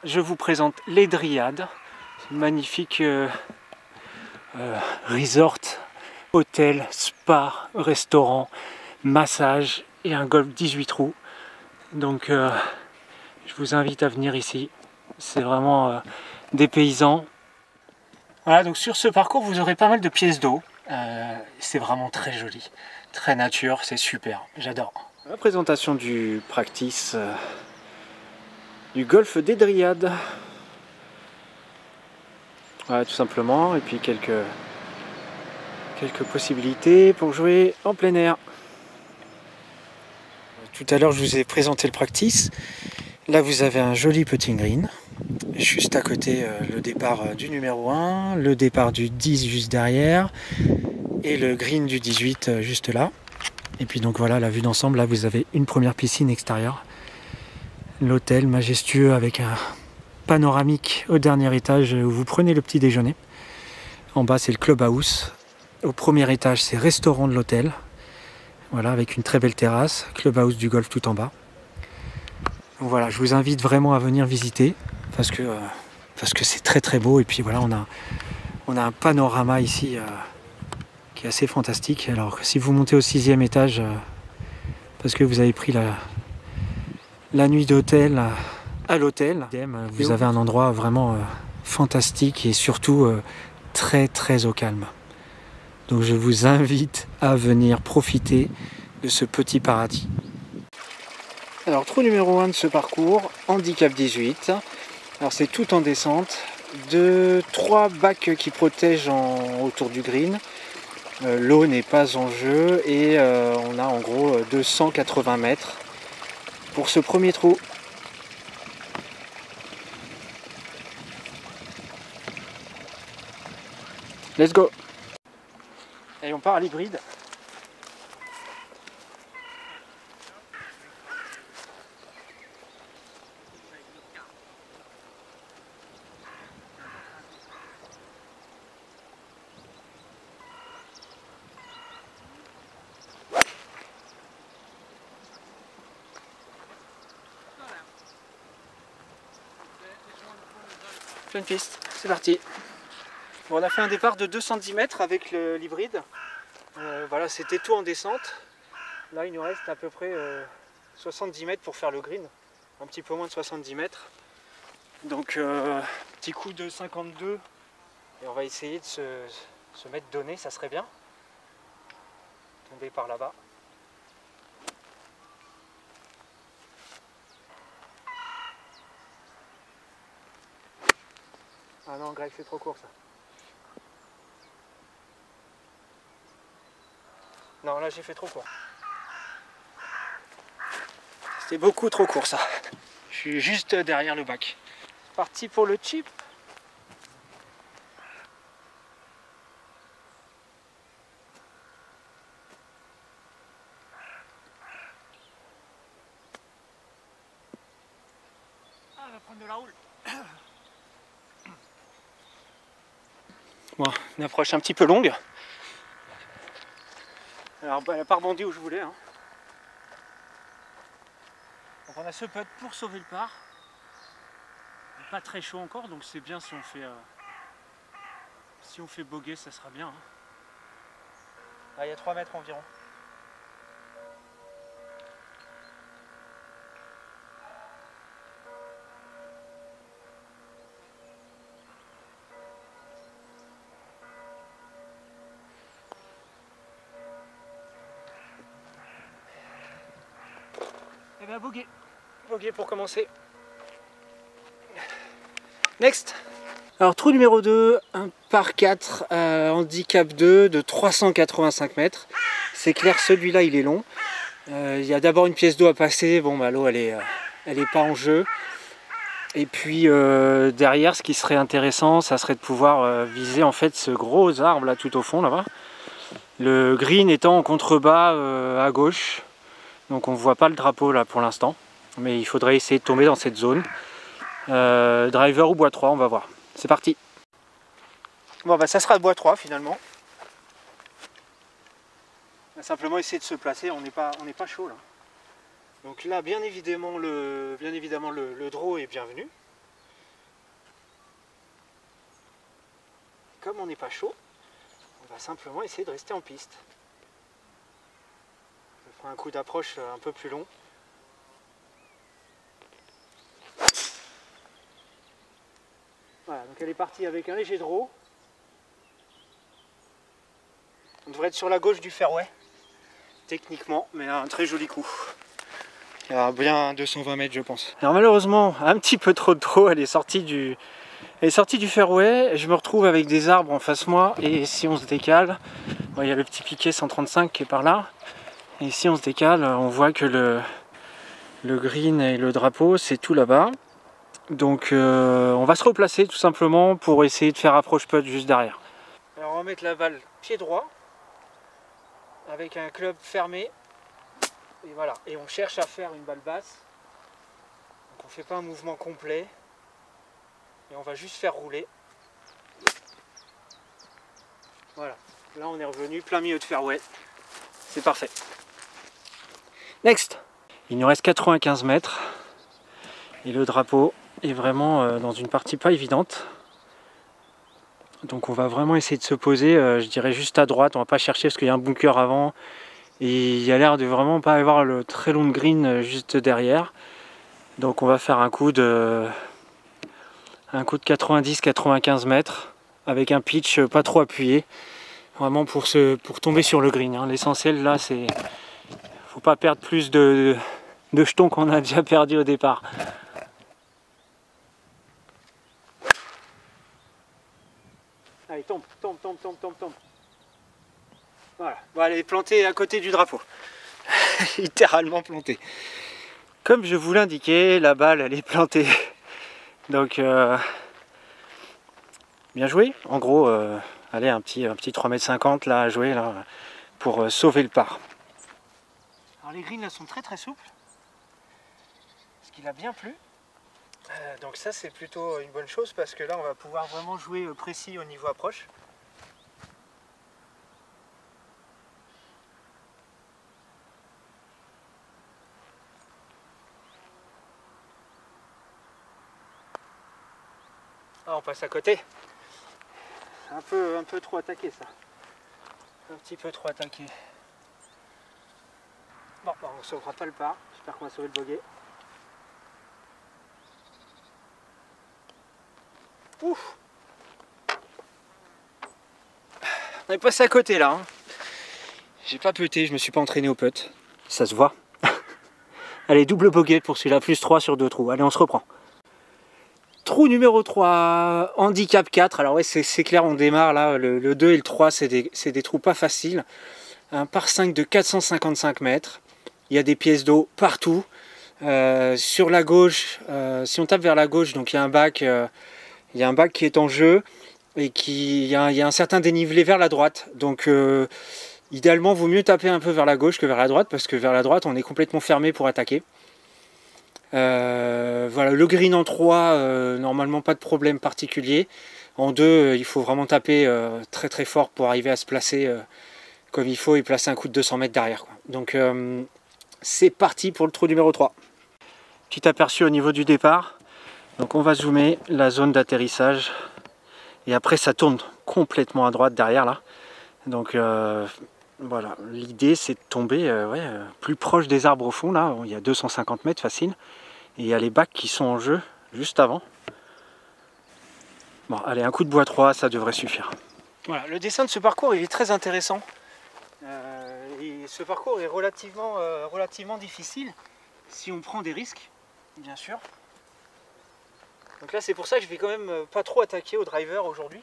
je vous présente les Dryades. C'est une magnifique resort, hôtel, spa, restaurant, massage et un golf 18 trous. Donc je vous invite à venir ici. C'est vraiment dépaysant. Voilà, donc sur ce parcours, vous aurez pas mal de pièces d'eau. C'est vraiment très joli, très nature, c'est super, j'adore. La présentation du practice du golfe des Dryades. Voilà, tout simplement, et puis quelques possibilités pour jouer en plein air. Tout à l'heure, je vous ai présenté le practice. Là, vous avez un joli putting green. Juste à côté, le départ du numéro 1, le départ du 10 juste derrière, et le green du 18 juste là. Et puis donc voilà, la vue d'ensemble, là vous avez une première piscine extérieure. L'hôtel majestueux avec un panoramique au dernier étage où vous prenez le petit déjeuner. En bas, c'est le clubhouse. Au premier étage, c'est restaurant de l'hôtel. Voilà, avec une très belle terrasse, clubhouse du golf tout en bas. Donc voilà, je vous invite vraiment à venir visiter parce que c'est très très beau. Et puis voilà, on a un panorama ici qui est assez fantastique. Alors si vous montez au 6e étage, parce que vous avez pris la nuit d'hôtel à l'hôtel, vous avez un endroit vraiment fantastique et surtout très très au calme. Donc je vous invite à venir profiter de ce petit paradis. Alors trou numéro 1 de ce parcours, handicap 18. Alors c'est tout en descente, 3 bacs qui protègent autour du green. L'eau n'est pas en jeu et on a en gros 280 mètres pour ce premier trou. Let's go! Et on part à l'hybride. Pleine piste, c'est parti. Bon, on a fait un départ de 210 mètres avec l'hybride. Voilà, c'était tout en descente. Là, il nous reste à peu près 70 mètres pour faire le green. Un petit peu moins de 70 mètres. Donc, petit coup de 52. Et on va essayer de se mettre donné, ça serait bien. Tomber par là-bas. Ah non, Greg, c'est trop court ça. Non, là j'ai fait trop court. C'était beaucoup trop court ça. Je suis juste derrière le bac. C'est parti pour le chip. Ah, on va prendre de la houle. Bon, une approche un petit peu longue. Alors, elle n'a pas rebondi où je voulais. Hein. Donc, on a ce putt pour sauver le par. Pas très chaud encore, donc c'est bien si on fait bogey, ça sera bien. Hein. Ah, il y a 3 mètres environ. Et bien bogey. Bogey pour commencer. Next. Alors trou numéro 2, un par 4, handicap 2 de 385 mètres. C'est clair, celui-là il est long. Il y a d'abord une pièce d'eau à passer. Bon bah l'eau elle est pas en jeu. Et puis derrière, ce qui serait intéressant, ça serait de pouvoir viser en fait ce gros arbre là tout au fond là-bas. Le green étant en contrebas à gauche. Donc on ne voit pas le drapeau là pour l'instant, mais il faudrait essayer de tomber dans cette zone. Driver ou bois 3, on va voir. C'est parti. Bon bah ça sera bois 3 finalement. On va simplement essayer de se placer, on n'est pas chaud là. Donc là bien évidemment le draw est bienvenu. comme on n'est pas chaud, on va simplement essayer de rester en piste. Je ferai un coup d'approche un peu plus long. Voilà, donc elle est partie avec un léger draw. On devrait être sur la gauche du fairway, techniquement, mais un très joli coup. Il y a bien 220 mètres, je pense. Alors malheureusement, un petit peu trop de draw, elle est sortie du fairway. Je me retrouve avec des arbres en face moi, et si on se décale, bon, il y a le petit piquet 135 qui est par là. Et si on se décale, on voit que le green et le drapeau, c'est tout là-bas. Donc on va se replacer tout simplement pour essayer de faire approche putt juste derrière. Alors on va mettre la balle pied droit avec un club fermé et voilà, et on cherche à faire une balle basse. Donc on ne fait pas un mouvement complet et on va juste faire rouler. Voilà, là on est revenu plein milieu de fairway, c'est parfait. Next, il nous reste 95 mètres et le drapeau est vraiment dans une partie pas évidente. Donc on va vraiment essayer de se poser, je dirais juste à droite, on va pas chercher parce qu'il y a un bunker avant et il y a l'air de vraiment pas avoir le très long green juste derrière. Donc on va faire un coup de 90-95 mètres avec un pitch pas trop appuyé, vraiment pour tomber sur le green. Hein. L'essentiel là, c'est faut pas perdre plus de jetons qu'on a déjà perdu au départ. Allez, tombe. Voilà, bon, elle est plantée à côté du drapeau. Littéralement plantée. Comme je vous l'indiquais, la balle, elle est plantée. Donc, bien joué. En gros, allez, un petit 3,50 m là à jouer là, pour sauver le par. Alors les greens là sont très très souples. Ce qu'il a bien plu. Donc ça c'est plutôt une bonne chose parce que là on va pouvoir vraiment jouer précis au niveau approche. Ah, on passe à côté. Un peu trop attaqué ça. Un petit peu trop attaqué. Bon, on ne sauvera pas le par. J'espère qu'on va sauver le bogey. Ouf! On est passé à côté là. Hein. J'ai pas putté, je me suis pas entraîné au putt. Ça se voit. Allez, double bogey pour celui-là, plus 3 sur 2 trous. Allez, on se reprend. Trou numéro 3, handicap 4. Alors ouais, c'est clair, on démarre là. Le 2 et le 3, c'est des trous pas faciles. Un par 5 de 455 mètres. Il y a des pièces d'eau partout. Sur la gauche, si on tape vers la gauche, donc il y a un bac. Il y a un bac qui est en jeu et il y a un certain dénivelé vers la droite. Donc idéalement, il vaut mieux taper un peu vers la gauche que vers la droite parce que vers la droite, on est complètement fermé pour attaquer. Voilà, le green en 3, normalement pas de problème particulier. En 2, il faut vraiment taper très très fort pour arriver à se placer comme il faut et placer un coup de 200 mètres derrière. Quoi. Donc c'est parti pour le trou numéro 3. Petit aperçu au niveau du départ. Donc on va zoomer la zone d'atterrissage et après ça tourne complètement à droite derrière là. Donc voilà, l'idée c'est de tomber plus proche des arbres au fond là, il y a 250 mètres facile et il y a les bacs qui sont en jeu juste avant. Bon allez, un coup de bois 3, ça devrait suffire. Voilà, le dessin de ce parcours il est très intéressant. Et ce parcours est relativement difficile si on prend des risques, bien sûr. Donc là c'est pour ça que je vais quand même pas trop attaquer au driver aujourd'hui.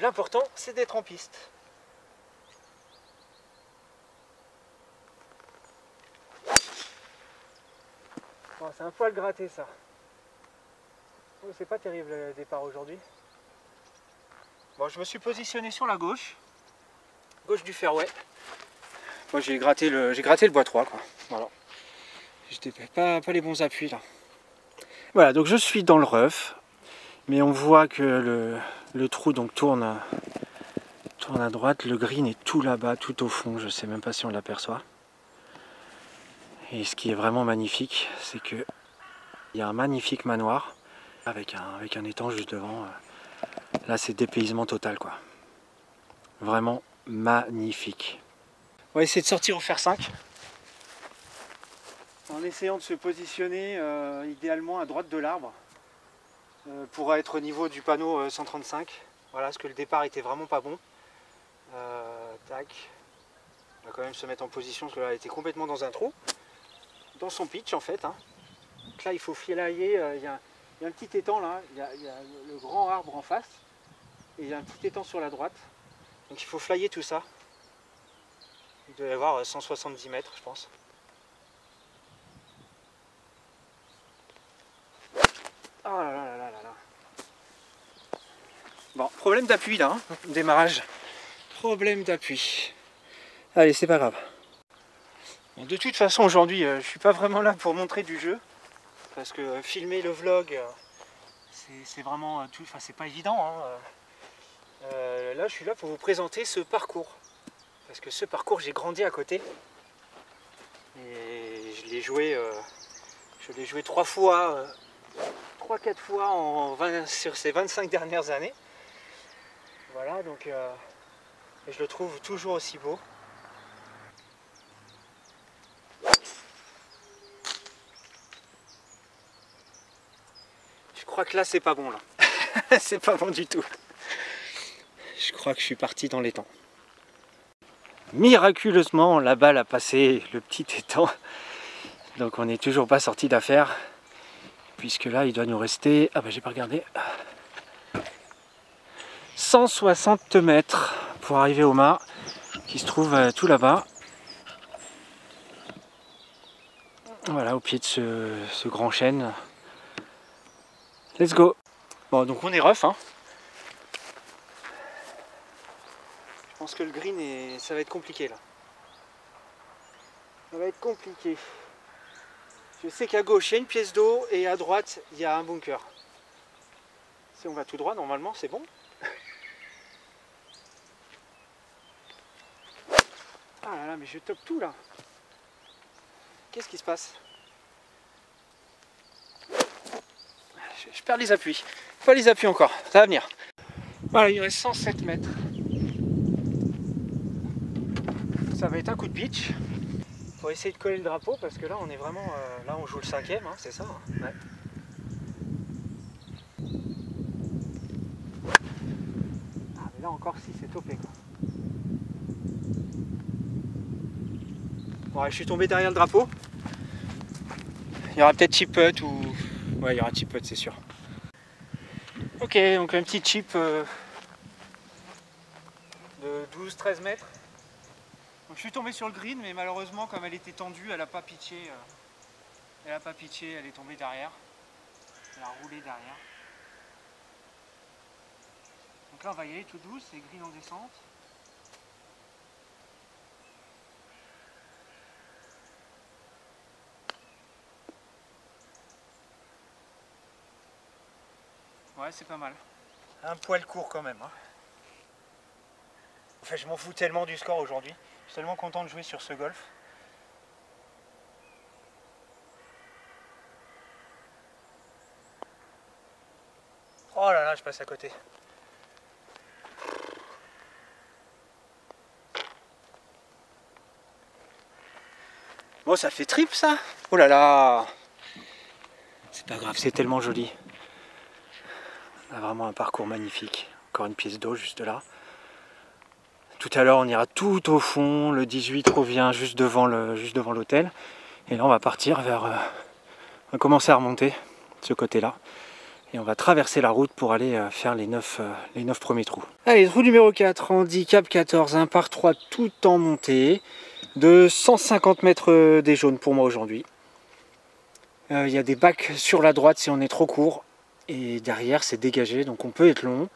L'important c'est d'être en piste. Bon, c'est un poil gratté ça. Oh, c'est pas terrible le départ aujourd'hui. Bon, je me suis positionné sur la gauche du fairway. Moi j'ai gratté le bois 3 quoi. Voilà. J'étais pas les bons appuis là. Voilà, donc je suis dans le rough, mais on voit que le trou donc tourne à droite, le green est tout là-bas, tout au fond, je sais même pas si on l'aperçoit. Et ce qui est vraiment magnifique, c'est que il y a un magnifique manoir avec un étang juste devant. Là c'est dépaysement total quoi. Vraiment magnifique. On va essayer de sortir au fer 5. En essayant de se positionner idéalement à droite de l'arbre. Pour être au niveau du panneau 135. Voilà, parce que le départ était vraiment pas bon. Tac. On va quand même se mettre en position parce que là elle était complètement dans un trou. Dans son pitch en fait. Hein. Donc là il faut filailler, il y a un petit étang là, il y a le grand arbre en face. Et il y a un petit étang sur la droite. Donc il faut flyer tout ça. Il doit y avoir 170 mètres je pense. Oh là là là là là là. Bon, problème d'appui là, hein, démarrage. Problème d'appui. Allez, c'est pas grave. Bon, de toute façon, aujourd'hui, je suis pas vraiment là pour montrer du jeu. Parce que filmer le vlog, c'est vraiment tout. Enfin, c'est pas évident. Hein. Là, je suis là pour vous présenter ce parcours. Parce que ce parcours, j'ai grandi à côté. Et je l'ai joué 3 fois, 3-4 fois sur ces 25 dernières années. Voilà, donc et je le trouve toujours aussi beau. Je crois que là c'est pas bon là. C'est pas bon du tout. Je crois que je suis parti dans les temps. Miraculeusement, la balle a passé le petit étang. Donc on n'est toujours pas sorti d'affaire. Puisque là il doit nous rester... Ah bah j'ai pas regardé. 160 mètres pour arriver au mât qui se trouve tout là-bas. Voilà, au pied de ce grand chêne. Let's go. Bon, donc on est rough. Hein. Je pense que le green, ça va être compliqué là. Ça va être compliqué. Je sais qu'à gauche, il y a une pièce d'eau et à droite, il y a un bunker. Si on va tout droit, normalement, c'est bon. Ah là là, mais je top tout là. Qu'est-ce qui se passe? Je perds les appuis. Pas les appuis encore, ça va venir. Voilà, il reste 107 mètres. Ça va être un coup de pitch. Faut essayer de coller le drapeau parce que là on est vraiment... là on joue le 5e, hein, c'est ça hein. Ouais. Ah mais là encore si c'est topé quoi. Bon, je suis tombé derrière le drapeau. Il y aura peut-être chip putt ou... Ouais, il y aura chip putt c'est sûr. Ok, donc un petit chip de 12-13 mètres. Donc, je suis tombé sur le green, mais malheureusement, comme elle était tendue, elle n'a pas pitché. Elle n'a pas pitché, elle est tombée derrière. Elle a roulé derrière. Donc là, on va y aller tout douce, c'est green en descente. Ouais, c'est pas mal. Un poil court quand même. Hein. Enfin, je m'en fous tellement du score aujourd'hui. Je suis tellement content de jouer sur ce golf. Oh là là, je passe à côté. Bon, ça fait trip ça. Oh là là. C'est pas grave, c'est tellement joli. On a vraiment un parcours magnifique. Encore une pièce d'eau juste là. Tout à l'heure, on ira tout au fond. Le 18 revient juste devant l'hôtel. Et là, on va partir vers... on va commencer à remonter de ce côté-là. Et on va traverser la route pour aller faire les 9 premiers trous. Allez, trou numéro 4, handicap 14, un par 3 tout en montée. De 150 mètres des jaunes pour moi aujourd'hui. Il y a des bacs sur la droite si on est trop court. Et derrière, c'est dégagé, donc on peut être long.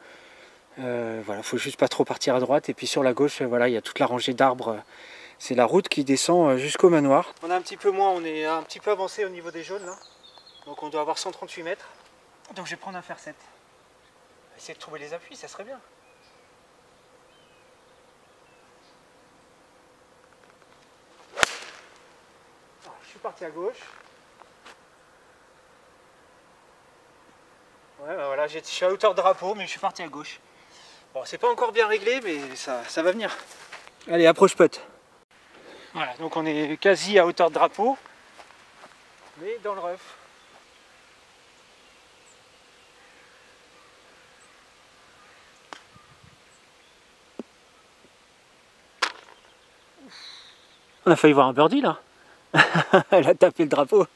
Voilà, faut juste pas trop partir à droite. Et puis sur la gauche, voilà, il y a toute la rangée d'arbres. C'est la route qui descend jusqu'au manoir. On a un petit peu moins, on est un petit peu avancé au niveau des jaunes là. Donc on doit avoir 138 mètres. Donc je vais prendre un fer 7. Essayer de trouver les appuis, ça serait bien. Alors, je suis parti à gauche. Ouais, bah voilà, Voilà, je suis à hauteur de drapeau, mais je suis parti à gauche. Bon, c'est pas encore bien réglé, mais ça va venir. Allez, approche putt. Voilà, donc on est quasi à hauteur de drapeau, mais dans le rough. On a failli voir un birdie là. Elle a tapé le drapeau.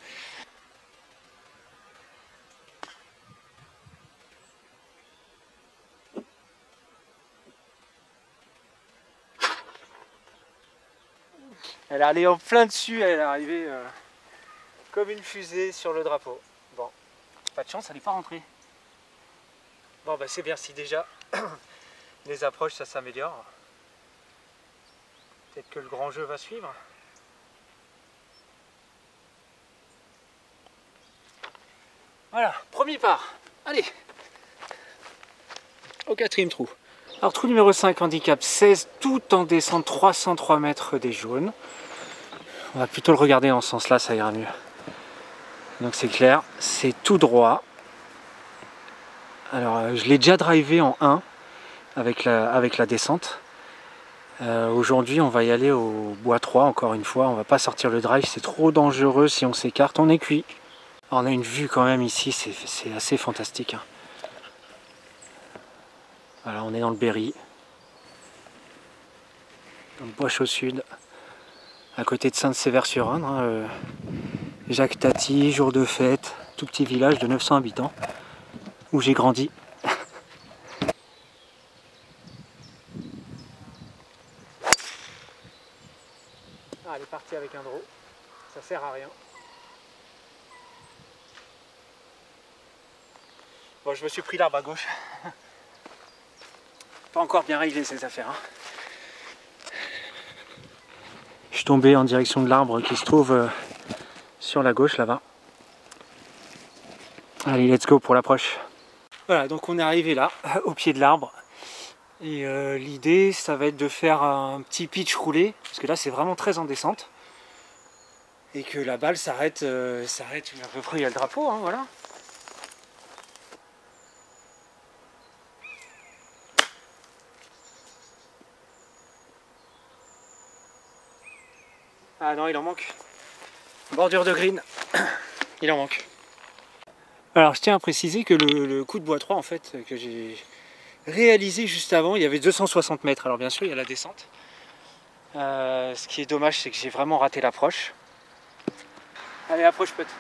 Elle est allée en plein dessus, elle est arrivée comme une fusée sur le drapeau. Bon, pas de chance, elle n'est pas rentrée. Bon, bah c'est bien si déjà les approches ça s'améliore. Peut-être que le grand jeu va suivre. Voilà, premier part. Allez, au quatrième trou. Alors trou numéro 5, handicap 16, tout en descente 303 mètres des jaunes. On va plutôt le regarder dans ce sens-là, ça ira mieux. Donc c'est clair, c'est tout droit. Alors je l'ai déjà drivé en 1 avec la descente. Aujourd'hui on va y aller au bois 3 encore une fois. On va pas sortir le drive, c'est trop dangereux si on s'écarte, on est cuit. Alors, on a une vue quand même ici, c'est assez fantastique. Hein. Voilà, on est dans le Berry. Dans le Bois au sud. À côté de Sainte-Sévère-sur-Indre. Hein, Jacques Tati, jour de fête, tout petit village de 900 habitants où j'ai grandi. Ah, elle est partie avec un draw, ça sert à rien. Bon, je me suis pris l'arbre à gauche. Pas encore bien réglé ces affaires. Hein. Je suis tombé en direction de l'arbre qui se trouve sur la gauche là-bas. Allez, let's go pour l'approche. Voilà, donc on est arrivé là, au pied de l'arbre. Et l'idée, ça va être de faire un petit pitch roulé, parce que là c'est vraiment très en descente. Et que la balle s'arrête à peu près, il y a le drapeau, hein, voilà. Ah non, il en manque. Bordure de green, il en manque. Alors je tiens à préciser que le coup de bois 3 en fait, que j'ai réalisé juste avant, il y avait 260 mètres. Alors bien sûr, il y a la descente. Ce qui est dommage, c'est que j'ai vraiment raté l'approche. Allez, approche peut-être.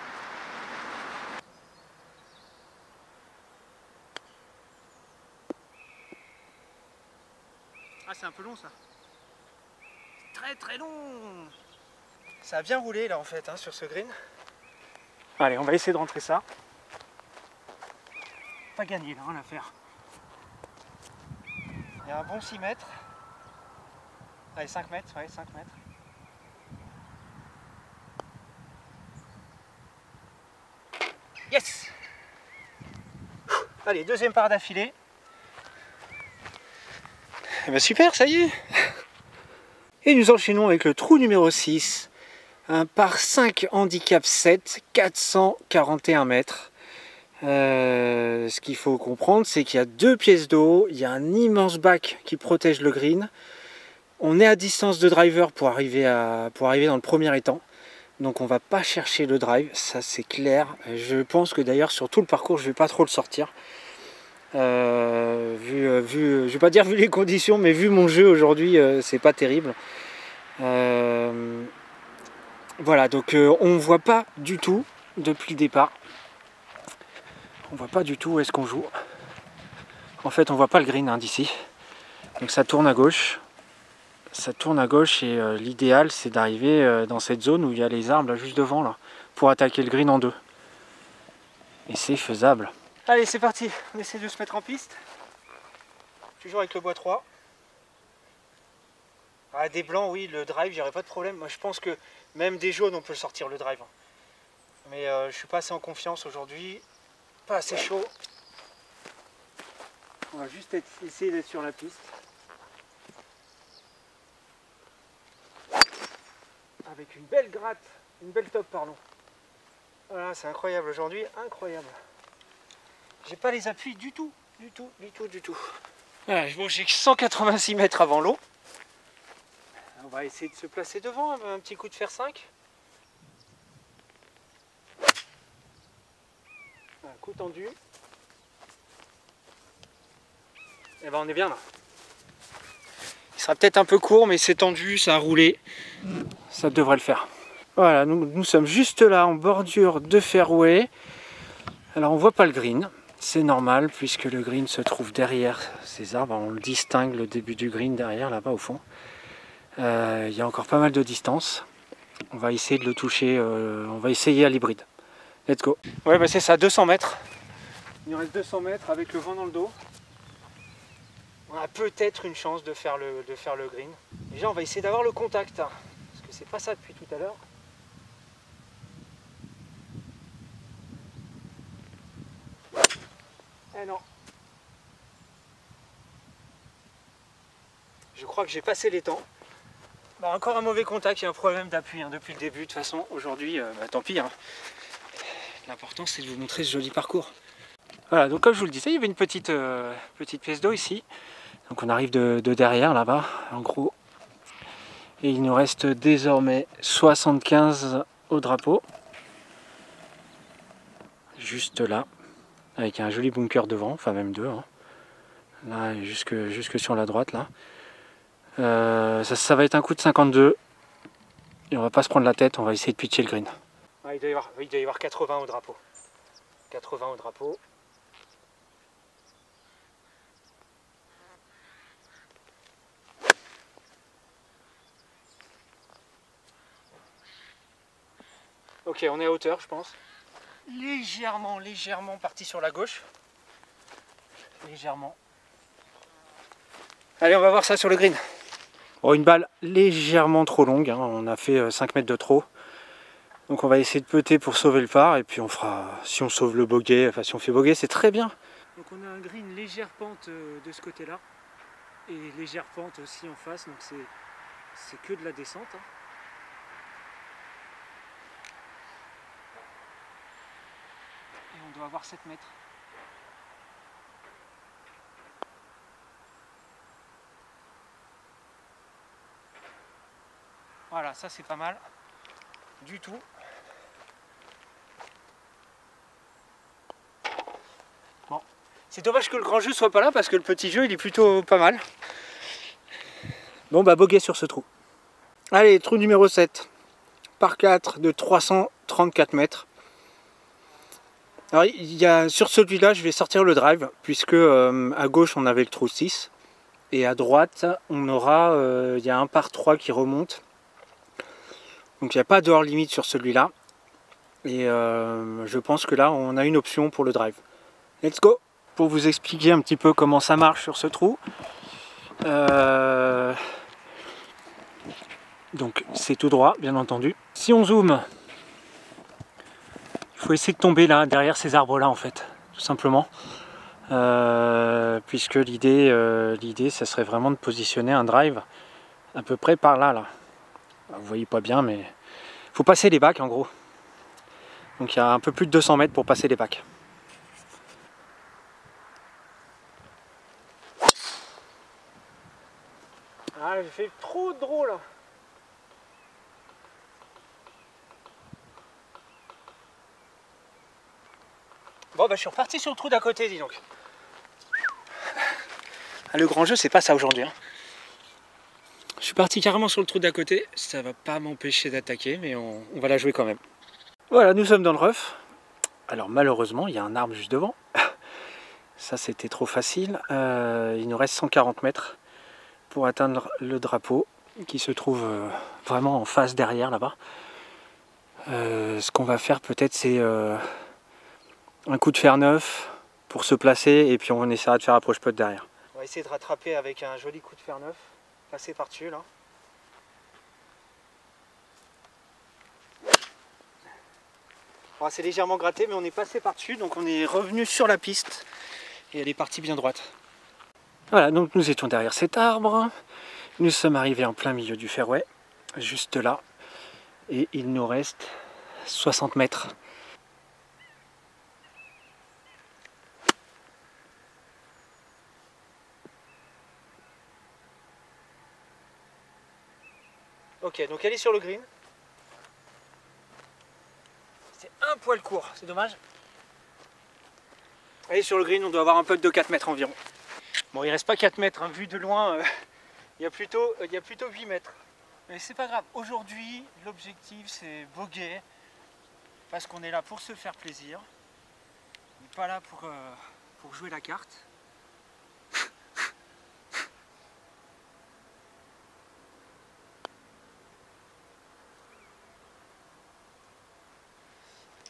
Ah, c'est un peu long ça. Très très long. Ça a bien roulé là en fait hein, sur ce green. Allez, on va essayer de rentrer ça. Pas gagné là, rien à faire. Il y a un bon 6 mètres. Allez, 5 mètres, ouais, 5 mètres. Yes! Allez, deuxième part d'affilée. Et ben super, ça y est! Et nous enchaînons avec le trou numéro 6. Un par 5 handicap 7, 441 mètres. Ce qu'il faut comprendre, c'est qu'il y a 2 pièces d'eau, il y a un immense bac qui protège le green. On est à distance de driver pour arriver dans le premier étang. Donc on va pas chercher le drive, ça c'est clair. Je pense que d'ailleurs sur tout le parcours, je vais pas trop le sortir. Je vais pas dire vu les conditions, mais vu mon jeu aujourd'hui, c'est pas terrible. Voilà, donc on voit pas du tout depuis le départ. On voit pas du tout où est-ce qu'on joue. En fait, on voit pas le green hein, d'ici. Donc ça tourne à gauche. Ça tourne à gauche et l'idéal c'est d'arriver dans cette zone où il y a les arbres là juste devant là pour attaquer le green en 2. Et c'est faisable. Allez, c'est parti. On essaie de se mettre en piste. Toujours avec le bois 3. Ah, des blancs, oui, le drive, j'aurais pas de problème. Moi, je pense que même des jaunes, on peut sortir le drive. Mais je suis pas assez en confiance aujourd'hui. Pas assez chaud. On va juste essayer d'être sur la piste. Avec une belle gratte, une belle top, pardon. Voilà, c'est incroyable aujourd'hui, incroyable. J'ai pas les appuis du tout, du tout. Voilà, bon, j'ai 186 mètres avant l'eau. On va essayer de se placer devant, un petit coup de fer 5. Un coup tendu. Et ben on est bien là. Il sera peut-être un peu court, mais c'est tendu, ça a roulé. Ça devrait le faire. Voilà, nous sommes juste là en bordure de fairway. Alors on voit pas le green. C'est normal puisque le green se trouve derrière ces arbres. On le distingue, le début du green derrière, là-bas au fond. Il y a encore pas mal de distance. On va essayer de le toucher, on va essayer à l'hybride. Let's go. Ouais, bah c'est ça, 200 mètres. Il nous reste 200 mètres avec le vent dans le dos. On a peut-être une chance de faire le green. Déjà, on va essayer d'avoir le contact, hein, parce que c'est pas ça depuis tout à l'heure. Eh non. Je crois que j'ai passé les temps. Bah, encore un mauvais contact, il y a un problème d'appui hein, depuis le début. De toute façon, aujourd'hui, tant pis. Hein. L'important, c'est de vous montrer ce joli parcours. Voilà, donc comme je vous le disais, il y avait une petite pièce d'eau ici. Donc on arrive de derrière, là-bas, en gros. Et il nous reste désormais 75 au drapeau. Juste là. Avec un joli bunker devant, enfin même deux. Hein. Là, jusque sur la droite, là. Ça va être un coup de 52. Et on va pas se prendre la tête, on va essayer de pitcher le green. Ah, il doit y avoir 80 au drapeau. 80 au drapeau. Ok, on est à hauteur, je pense. Légèrement parti sur la gauche. Légèrement. Allez, on va voir ça sur le green. Bon, une balle légèrement trop longue, hein. On a fait 5 mètres de trop. Donc on va essayer de putter pour sauver le par et puis on fera, si on sauve le bogey, enfin si on fait bogey, c'est très bien. Donc on a un green légère pente de ce côté-là et légère pente aussi en face, donc c'est que de la descente. Hein. Et on doit avoir 7 mètres. Voilà, ça c'est pas mal du tout. Bon, c'est dommage que le grand jeu soit pas là parce que le petit jeu il est plutôt pas mal. Bon bah bogey sur ce trou. Allez, trou numéro 7, par 4 de 334 mètres. Alors sur celui-là je vais sortir le drive puisque à gauche on avait le trou 6 et à droite on aura, il y a un par 3 qui remonte. Donc il n'y a pas de hors limite sur celui-là. Et je pense que là on a une option pour le drive. Let's go! Pour vous expliquer un petit peu comment ça marche sur ce trou. Donc c'est tout droit bien entendu. Si on zoome, il faut essayer de tomber là derrière ces arbres là en fait, tout simplement. Puisque l'idée ça serait vraiment de positionner un drive à peu près par là. Vous voyez pas bien mais il faut passer les bacs en gros. Donc il y a un peu plus de 200 mètres pour passer les bacs. Ah, j'ai fait trop de drôle là. Bon bah je suis reparti sur le trou d'à côté, dis donc. Ah, le grand jeu c'est pas ça aujourd'hui. Hein. Je suis parti carrément sur le trou d'à côté, ça va pas m'empêcher d'attaquer mais on va la jouer quand même. Voilà, nous sommes dans le rough. Alors malheureusement il y a un arbre juste devant. Ça c'était trop facile. Il nous reste 140 mètres pour atteindre le drapeau qui se trouve vraiment en face derrière là-bas. Ce qu'on va faire peut-être c'est un coup de fer neuf pour se placer et puis on essaiera de faire approche putt derrière. On va essayer de rattraper avec un joli coup de fer neuf, passer par-dessus là. Bon, c'est légèrement gratté mais on est passé par-dessus donc on est revenu sur la piste et elle est partie bien droite. Voilà, donc nous étions derrière cet arbre, nous sommes arrivés en plein milieu du fairway, juste là, et il nous reste 60 mètres. Ok, donc elle est sur le green. C'est un poil court, c'est dommage. Elle est sur le green, on doit avoir un putt de 4 mètres environ. Bon, il reste pas 4 mètres, hein, vu de loin, il y a plutôt 8 mètres. Mais c'est pas grave, aujourd'hui, l'objectif c'est bogey, parce qu'on est là pour se faire plaisir. On n'est pas là pour jouer la carte.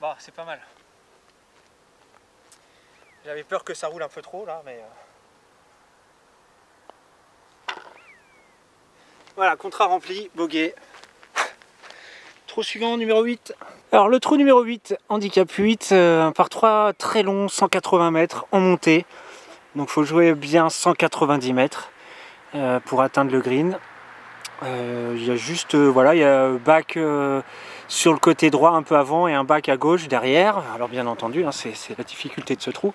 Bah, c'est pas mal. J'avais peur que ça roule un peu trop là, mais... Voilà, contrat rempli, bogey. Trou suivant, numéro 8. Alors le trou numéro 8, handicap 8, par 3 très long, 180 mètres en montée. Donc il faut jouer bien 190 mètres pour atteindre le green. Il y a juste, voilà, il y a bac sur le côté droit un peu avant et un bac à gauche derrière. Alors bien entendu, hein, c'est la difficulté de ce trou.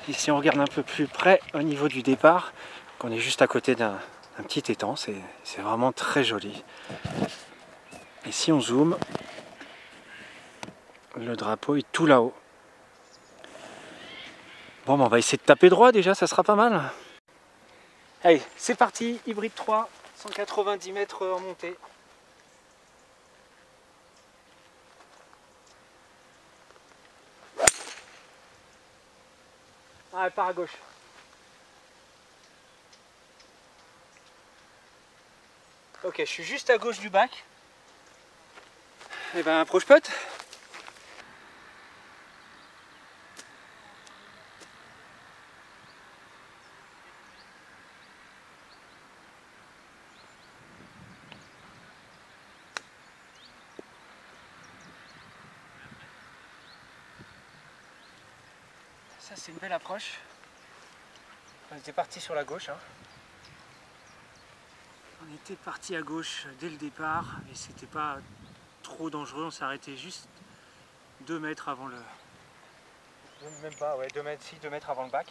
Ici on regarde un peu plus près au niveau du départ, on est juste à côté d'un petit étang, c'est vraiment très joli. Et si on zoome, le drapeau est tout là-haut. Bon, ben on va essayer de taper droit déjà, ça sera pas mal. Allez, c'est parti, hybride 3, 190 mètres en montée. Ah, elle part à gauche. Ok, je suis juste à gauche du bac. Et ben, approche putt. Ça, c'est une belle approche. On était parti sur la gauche. Hein. On était parti à gauche dès le départ et c'était pas trop dangereux. On s'est arrêté juste 2 mètres avant le... Même pas, ouais, 2 mètres, si, 2 mètres avant le bac.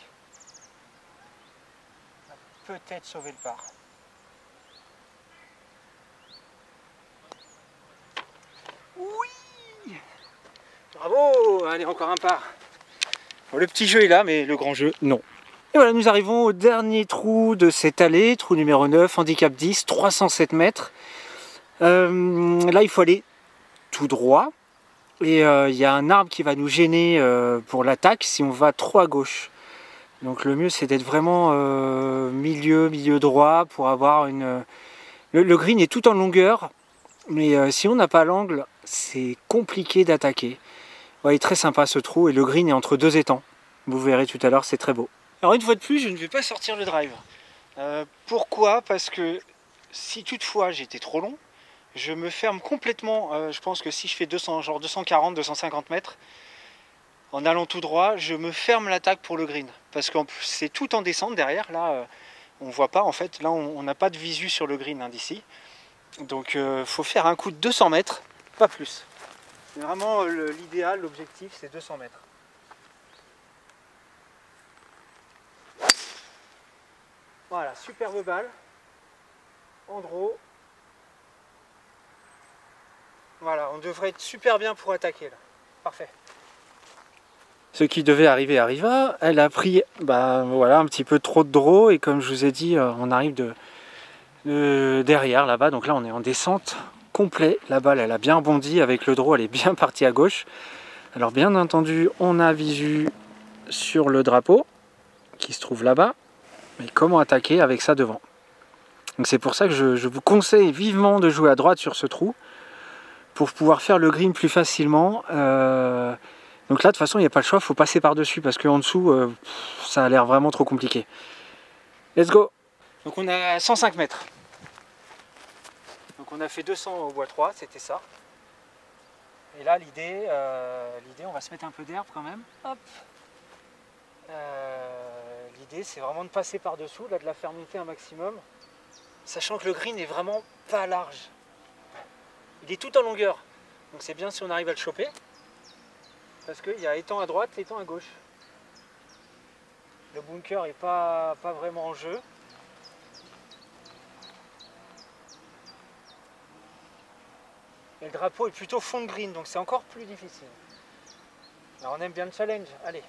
On a peut-être sauvé le par. Oui! Bravo! Allez, encore un par. Bon, le petit jeu est là, mais le grand jeu, non. Et voilà, nous arrivons au dernier trou de cette allée, trou numéro 9, handicap 10, 307 mètres. Là, il faut aller tout droit. Et il y a un arbre qui va nous gêner pour l'attaque si on va trop à gauche. Donc le mieux, c'est d'être vraiment milieu droit pour avoir une... Le green est tout en longueur, mais si on n'a pas l'angle, c'est compliqué d'attaquer. Ouais, il est très sympa ce trou et le green est entre 2 étangs. Vous verrez tout à l'heure, c'est très beau. Alors une fois de plus, je ne vais pas sortir le drive. Pourquoi? Parce que si toutefois j'étais trop long, je me ferme complètement. Je pense que si je fais 200, genre 240, 250 mètres, en allant tout droit, je me ferme l'attaque pour le green. Parce que c'est tout en descente derrière. Là, on voit pas en fait. Là, on n'a pas de visu sur le green hein, d'ici. Donc, faut faire un coup de 200 mètres, pas plus. C'est vraiment l'idéal, l'objectif, c'est 200 mètres. Voilà, superbe balle. En draw. Voilà, on devrait être super bien pour attaquer là. Parfait. Ce qui devait arriver arriva. Elle a pris voilà, un petit peu trop de draw et comme je vous ai dit, on arrive derrière là-bas. Donc là, on est en descente complet. La balle, elle a bien bondi avec le draw, elle est bien partie à gauche. Alors bien entendu, on a visu sur le drapeau qui se trouve là-bas. Mais comment attaquer avec ça devant? Donc c'est pour ça que je vous conseille vivement de jouer à droite sur ce trou pour pouvoir faire le green plus facilement. Donc là, de toute façon, il n'y a pas le choix, il faut passer par-dessus parce qu'en dessous, ça a l'air vraiment trop compliqué. Let's go! Donc on a 105 mètres. Donc on a fait 200 au bois 3, c'était ça. Et là, l'idée, on va se mettre un peu d'herbe quand même. Hop! L'idée, c'est vraiment de passer par-dessous, là, de la faire monter un maximum. Sachant que le green est vraiment pas large. Il est tout en longueur. Donc c'est bien si on arrive à le choper. Parce qu'il y a étang à droite, étang à gauche. Le bunker n'est pas vraiment en jeu. Et le drapeau est plutôt fond de green, donc c'est encore plus difficile. Alors on aime bien le challenge, allez.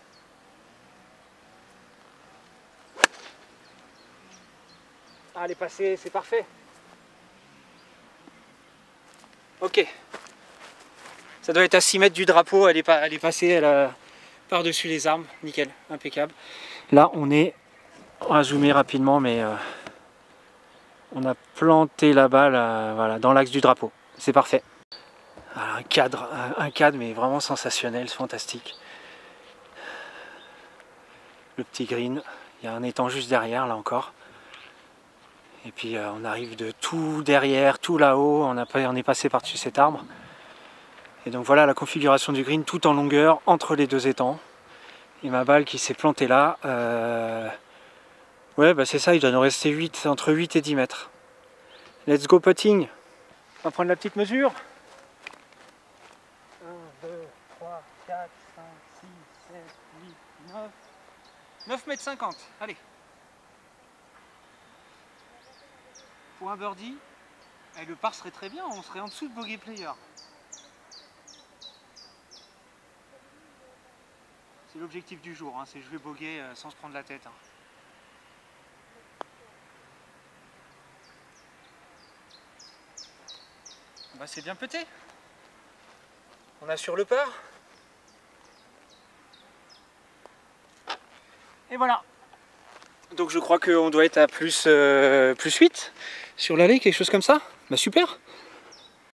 Ah, elle est passée, c'est parfait. Ok. Ça doit être à 6 mètres du drapeau, elle est passée par-dessus les arbres, nickel, impeccable. Là on va zoomer rapidement, mais on a planté la balle voilà, dans l'axe du drapeau, c'est parfait. Alors, un cadre mais vraiment sensationnel, fantastique. Le petit green, il y a un étang juste derrière là encore. Et puis on arrive de tout derrière, tout là-haut, on est passé par-dessus cet arbre. Et donc voilà la configuration du green tout en longueur entre les deux étangs. Et ma balle qui s'est plantée là, ouais bah c'est ça, il doit nous rester entre 8 et 10 mètres. Let's go putting. On va prendre la petite mesure. 1, 2, 3, 4, 5, 6, 7, 8, 9. 9 mètres 50, allez. Pour un birdie, le par serait très bien, on serait en dessous de bogey player. C'est l'objectif du jour, hein, c'est jouer bogey sans se prendre la tête. Hein. Bah, c'est bien pété. On assure le par. Et voilà. Donc je crois qu'on doit être à plus 8 sur l'allée, quelque chose comme ça. Bah super.